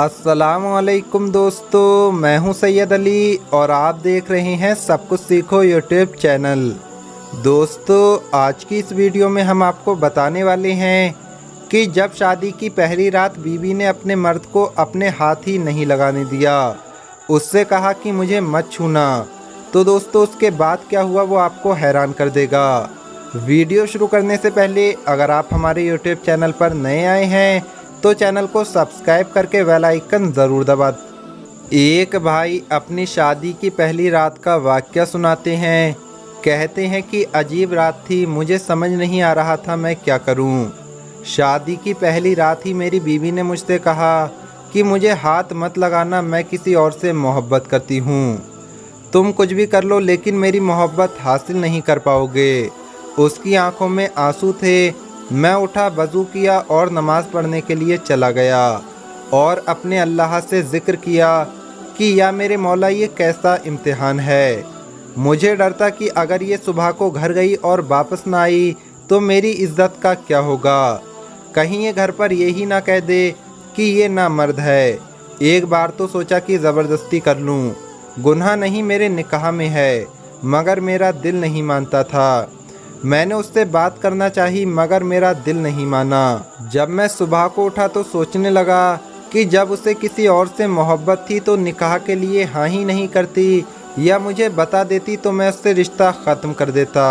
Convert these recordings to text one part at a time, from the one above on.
अस्सलामुअलैकुम दोस्तों, मैं हूं सैयद अली और आप देख रहे हैं सब कुछ सीखो यूट्यूब चैनल। दोस्तों, आज की इस वीडियो में हम आपको बताने वाले हैं कि जब शादी की पहली रात बीवी ने अपने मर्द को अपने हाथ ही नहीं लगाने दिया, उससे कहा कि मुझे मत छूना, तो दोस्तों उसके बाद क्या हुआ वो आपको हैरान कर देगा। वीडियो शुरू करने से पहले अगर आप हमारे यूट्यूब चैनल पर नए आए हैं तो चैनल को सब्सक्राइब करके बेल आइकन ज़रूर दबा। एक भाई अपनी शादी की पहली रात का वाक़या सुनाते हैं। कहते हैं कि अजीब रात थी, मुझे समझ नहीं आ रहा था मैं क्या करूं। शादी की पहली रात ही मेरी बीवी ने मुझसे कहा कि मुझे हाथ मत लगाना, मैं किसी और से मोहब्बत करती हूं। तुम कुछ भी कर लो लेकिन मेरी मोहब्बत हासिल नहीं कर पाओगे। उसकी आंखों में आंसू थे। मैं उठा, वज़ू किया और नमाज़ पढ़ने के लिए चला गया और अपने अल्लाह से ज़िक्र किया कि या मेरे मौला ये कैसा इम्तिहान है। मुझे डर था कि अगर ये सुबह को घर गई और वापस ना आई तो मेरी इज़्ज़त का क्या होगा। कहीं ये घर पर यही ना कह दे कि ये ना मर्द है। एक बार तो सोचा कि ज़बरदस्ती कर लूँ, गुनाह नहीं मेरे निकाह में है, मगर मेरा दिल नहीं मानता था। मैंने उससे बात करना चाही मगर मेरा दिल नहीं माना। जब मैं सुबह को उठा तो सोचने लगा कि जब उसे किसी और से मोहब्बत थी तो निकाह के लिए हाँ ही नहीं करती, या मुझे बता देती तो मैं उससे रिश्ता ख़त्म कर देता।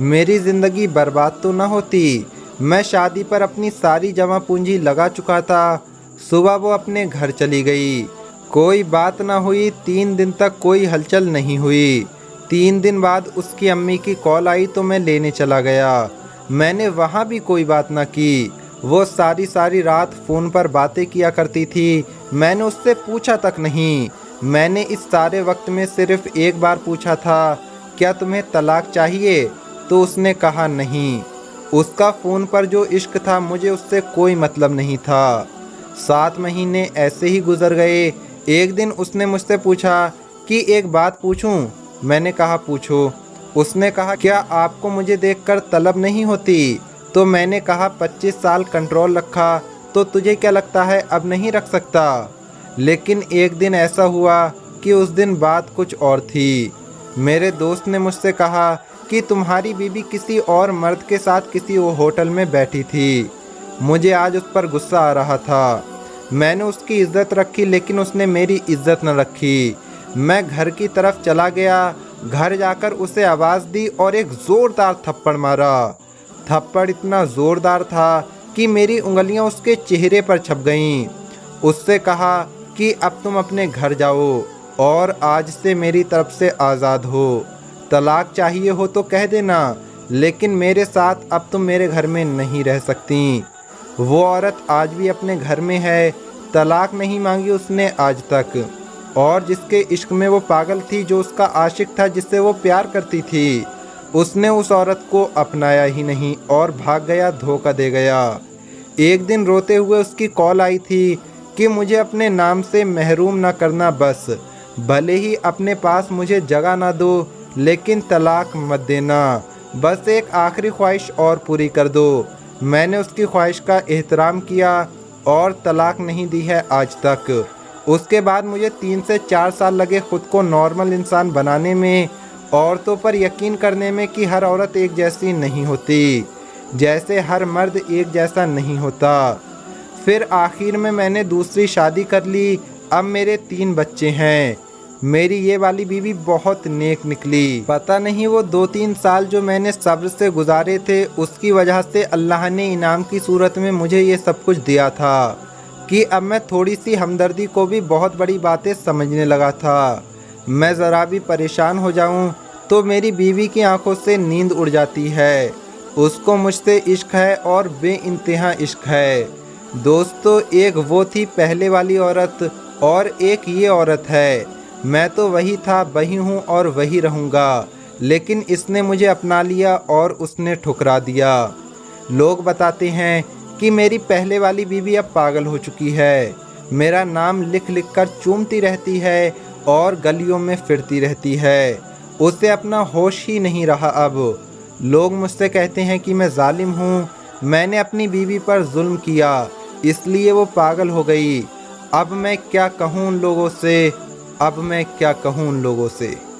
मेरी ज़िंदगी बर्बाद तो ना होती। मैं शादी पर अपनी सारी जमा पूंजी लगा चुका था। सुबह वो अपने घर चली गई, कोई बात ना हुई। 3 दिन तक कोई हलचल नहीं हुई। 3 दिन बाद उसकी अम्मी की कॉल आई तो मैं लेने चला गया। मैंने वहाँ भी कोई बात ना की। वो सारी रात फ़ोन पर बातें किया करती थी। मैंने उससे पूछा तक नहीं। मैंने इस सारे वक्त में सिर्फ़ एक बार पूछा था, क्या तुम्हें तलाक चाहिए? तो उसने कहा नहीं। उसका फ़ोन पर जो इश्क था मुझे उससे कोई मतलब नहीं था। 7 महीने ऐसे ही गुजर गए। एक दिन उसने मुझसे पूछा कि एक बात पूछूं? मैंने कहा पूछो। उसने कहा क्या आपको मुझे देखकर तलब नहीं होती? तो मैंने कहा 25 साल कंट्रोल रखा तो तुझे क्या लगता है अब नहीं रख सकता? लेकिन एक दिन ऐसा हुआ कि उस दिन बात कुछ और थी। मेरे दोस्त ने मुझसे कहा कि तुम्हारी बीवी किसी और मर्द के साथ किसी होटल में बैठी थी। मुझे आज उस पर गुस्सा आ रहा था। मैंने उसकी इज्जत रखी लेकिन उसने मेरी इज्जत न रखी। मैं घर की तरफ चला गया। घर जाकर उसे आवाज़ दी और एक ज़ोरदार थप्पड़ मारा। थप्पड़ इतना ज़ोरदार था कि मेरी उंगलियां उसके चेहरे पर छप गईं। उससे कहा कि अब तुम अपने घर जाओ और आज से मेरी तरफ से आज़ाद हो। तलाक चाहिए हो तो कह देना, लेकिन मेरे साथ अब तुम मेरे घर में नहीं रह सकती। वो औरत आज भी अपने घर में है। तलाक नहीं मांगी उसने आज तक। और जिसके इश्क में वो पागल थी, जो उसका आशिक था, जिससे वो प्यार करती थी, उसने उस औरत को अपनाया ही नहीं और भाग गया, धोखा दे गया। एक दिन रोते हुए उसकी कॉल आई थी कि मुझे अपने नाम से महरूम ना करना, बस भले ही अपने पास मुझे जगह ना दो लेकिन तलाक मत देना। बस एक आखिरी ख्वाहिश और पूरी कर दो। मैंने उसकी ख्वाहिश का एहतराम किया और तलाक नहीं दी है आज तक। उसके बाद मुझे 3 से 4 साल लगे ख़ुद को नॉर्मल इंसान बनाने में, औरतों पर यकीन करने में कि हर औरत एक जैसी नहीं होती, जैसे हर मर्द एक जैसा नहीं होता। फिर आखिर में मैंने दूसरी शादी कर ली। अब मेरे 3 बच्चे हैं। मेरी ये वाली बीवी बहुत नेक निकली। पता नहीं वो 2-3 साल जो मैंने सब्र से गुजारे थे उसकी वजह से अल्लाह ने इनाम की सूरत में मुझे ये सब कुछ दिया था कि अब मैं थोड़ी सी हमदर्दी को भी बहुत बड़ी बातें समझने लगा था। मैं ज़रा भी परेशान हो जाऊं तो मेरी बीवी की आंखों से नींद उड़ जाती है। उसको मुझसे इश्क है और बेइंतहा इश्क है। दोस्तों, एक वो थी पहले वाली औरत और एक ये औरत है। मैं तो वही था, वही हूँ और वही रहूँगा, लेकिन इसने मुझे अपना लिया और उसने ठुकरा दिया। लोग बताते हैं कि मेरी पहले वाली बीवी अब पागल हो चुकी है। मेरा नाम लिख लिख कर चूमती रहती है और गलियों में फिरती रहती है। उसे अपना होश ही नहीं रहा अब। लोग मुझसे कहते हैं कि मैं जालिम हूँ। मैंने अपनी बीवी पर जुल्म किया, इसलिए वो पागल हो गई। अब मैं क्या कहूँ उन लोगों से, अब मैं क्या कहूँ उन लोगों से।